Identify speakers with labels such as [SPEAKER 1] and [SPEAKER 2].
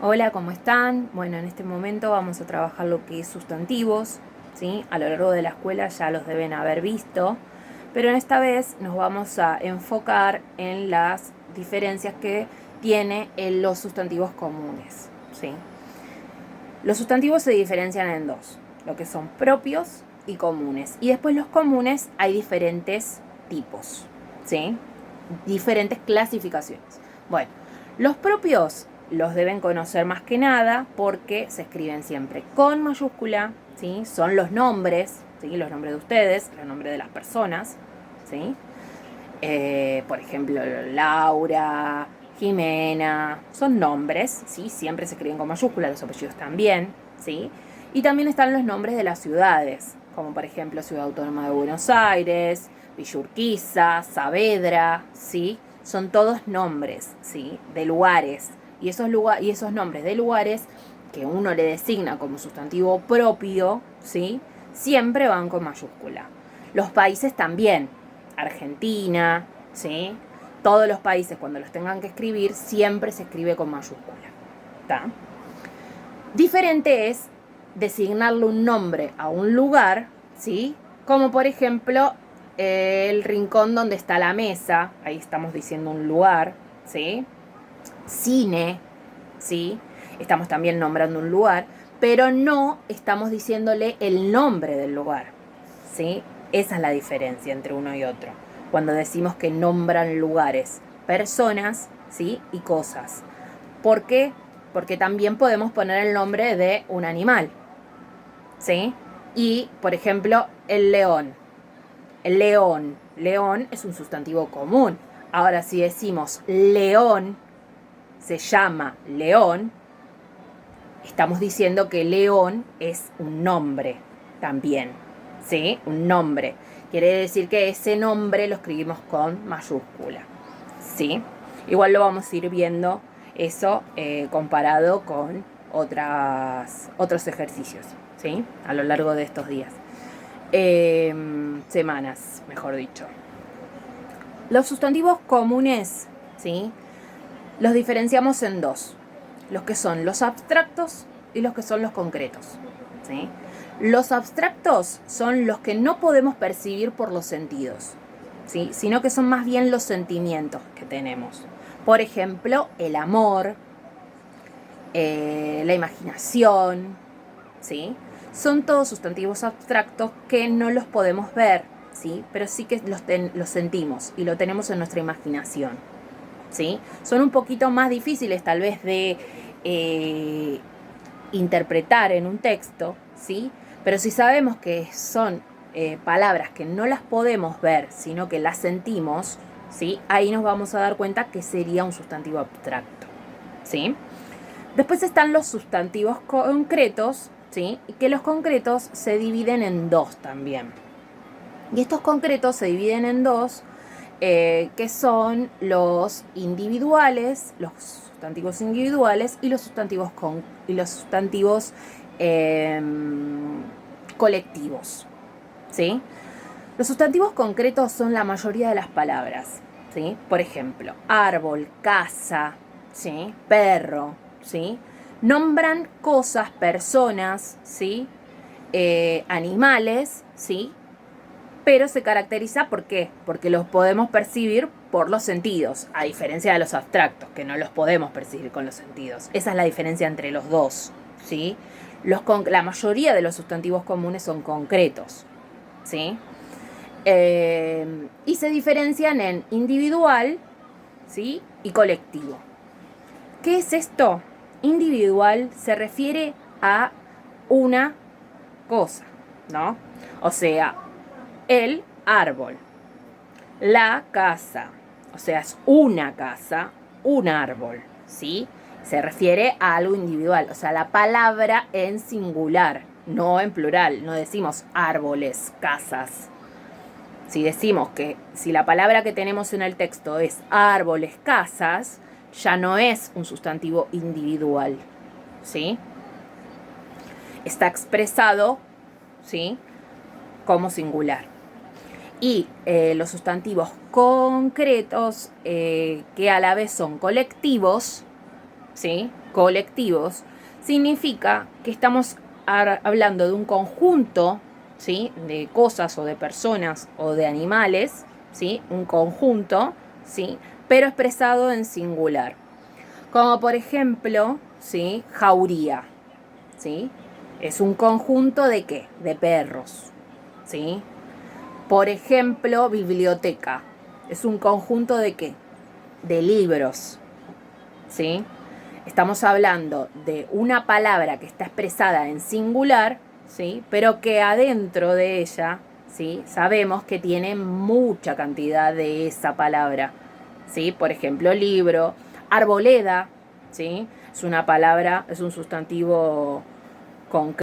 [SPEAKER 1] Hola, ¿cómo están? Bueno, en este momento vamos a trabajar lo que es sustantivos, ¿sí? A lo largo de la escuela ya los deben haber visto, pero en esta vez nos vamos a enfocar en las diferencias que tiene en los sustantivos comunes, ¿sí? Los sustantivos se diferencian en dos, lo que son propios y comunes. Y después los comunes hay diferentes tipos, ¿sí? Diferentes clasificaciones. Bueno, los propios los deben conocer más que nada porque se escriben siempre con mayúscula, ¿sí? Son los nombres, ¿sí? Los nombres de ustedes, los nombres de las personas, ¿sí? Por ejemplo, Laura, Jimena, son nombres, ¿sí? Siempre se escriben con mayúscula, los apellidos también, ¿sí? Y también están los nombres de las ciudades, como por ejemplo Ciudad Autónoma de Buenos Aires, Villa Urquiza, Saavedra, ¿sí? Son todos nombres, ¿sí? De lugares. Y esos nombres de lugares que uno le designa como sustantivo propio, ¿sí? Siempre van con mayúscula. Los países también, Argentina, ¿sí? Todos los países cuando los tengan que escribir siempre se escribe con mayúscula. ¿Tá? Diferente es designarle un nombre a un lugar, ¿sí? Como por ejemplo el rincón donde está la mesa, ahí estamos diciendo un lugar, ¿sí? Cine, ¿sí? Estamos también nombrando un lugar, pero no estamos diciéndole el nombre del lugar, ¿sí? Esa es la diferencia entre uno y otro. Cuando decimos que nombran lugares, personas, ¿sí? Y cosas. ¿Por qué? Porque también podemos poner el nombre de un animal, ¿sí? Y, por ejemplo, el león. El león. León es un sustantivo común. Ahora, si decimos león, se llama león, estamos diciendo que león es un nombre también, ¿sí? Un nombre. Quiere decir que ese nombre lo escribimos con mayúscula, ¿sí? Igual lo vamos a ir viendo eso comparado con otros ejercicios, ¿sí? A lo largo de estos días. Semanas, mejor dicho. Los sustantivos comunes, ¿sí? Los diferenciamos en dos. Los que son los abstractos y los que son los concretos, ¿sí? Los abstractos son los que no podemos percibir por los sentidos, ¿sí? Sino que son más bien los sentimientos que tenemos. Por ejemplo, el amor, la imaginación, ¿sí? Son todos sustantivos abstractos que no los podemos ver, ¿sí? Pero sí que los sentimos y lo tenemos en nuestra imaginación, ¿sí? Son un poquito más difíciles tal vez de interpretar en un texto, ¿sí? Pero si sabemos que son palabras que no las podemos ver, sino que las sentimos, ¿sí? Ahí nos vamos a dar cuenta que sería un sustantivo abstracto, ¿sí? Después están los sustantivos concretos, ¿sí? Y que los concretos se dividen en dos también. Y estos concretos se dividen en dos, que son los individuales, los sustantivos individuales y los sustantivos colectivos, ¿sí? Los sustantivos concretos son la mayoría de las palabras, ¿sí? Por ejemplo, árbol, casa, ¿sí? Perro, ¿sí? Nombran cosas, personas, ¿sí? Animales, ¿sí? Pero se caracteriza ¿por qué? Porque los podemos percibir por los sentidos, a diferencia de los abstractos, que no los podemos percibir con los sentidos. Esa es la diferencia entre los dos, ¿sí? La mayoría de los sustantivos comunes son concretos, ¿sí? Y se diferencian en individual, ¿sí? Y colectivo. ¿Qué es esto? Individual se refiere a una cosa, ¿no? O sea, el árbol, la casa, o sea, es una casa, un árbol, ¿sí? Se refiere a algo individual, o sea, la palabra en singular, no en plural, no decimos árboles, casas. Si decimos que si la palabra que tenemos en el texto es árboles, casas, ya no es un sustantivo individual, ¿sí? Está expresado, ¿sí? Como singular. Y los sustantivos concretos, que a la vez son colectivos, ¿sí? colectivos, significa que estamos hablando de un conjunto, ¿sí?, de cosas o de personas o de animales, ¿sí?, un conjunto, ¿sí?, pero expresado en singular. Como por ejemplo, ¿sí?, jauría, ¿sí? Es un conjunto de ¿qué? De perros, ¿sí? Por ejemplo, biblioteca. Es un conjunto de ¿qué? De libros, ¿sí? Estamos hablando de una palabra que está expresada en singular, ¿sí?, pero que adentro de ella, ¿sí?, sabemos que tiene mucha cantidad de esa palabra, ¿sí? Por ejemplo, libro, arboleda, ¿sí? Es una palabra, es un sustantivo concreto.